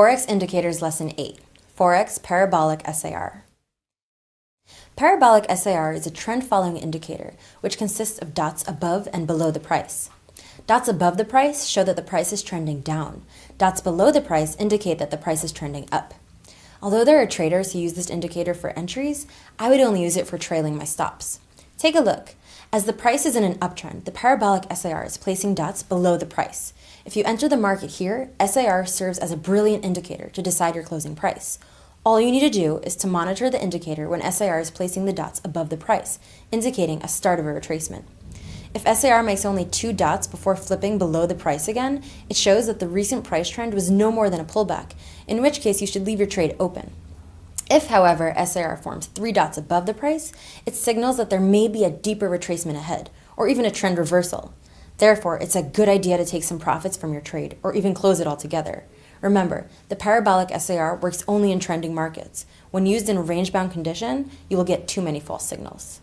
Forex Indicators Lesson 8, Forex Parabolic SAR. Parabolic SAR is a trend-following indicator which consists of dots above and below the price. Dots above the price show that the price is trending down. Dots below the price indicate that the price is trending up. Although there are traders who use this indicator for entries, I would only use it for trailing my stops. Take a look. As the price is in an uptrend, the parabolic SAR is placing dots below the price. If you enter the market here, SAR serves as a brilliant indicator to decide your closing price. All you need to do is to monitor the indicator when SAR is placing the dots above the price, indicating a start of a retracement. If SAR makes only 2 dots before flipping below the price again, it shows that the recent price trend was no more than a pullback, in which case you should leave your trade open. If, however, SAR forms 3 dots above the price, it signals that there may be a deeper retracement ahead, or even a trend reversal. Therefore, it's a good idea to take some profits from your trade, or even close it altogether. Remember, the parabolic SAR works only in trending markets. When used in a range-bound condition, you will get too many false signals.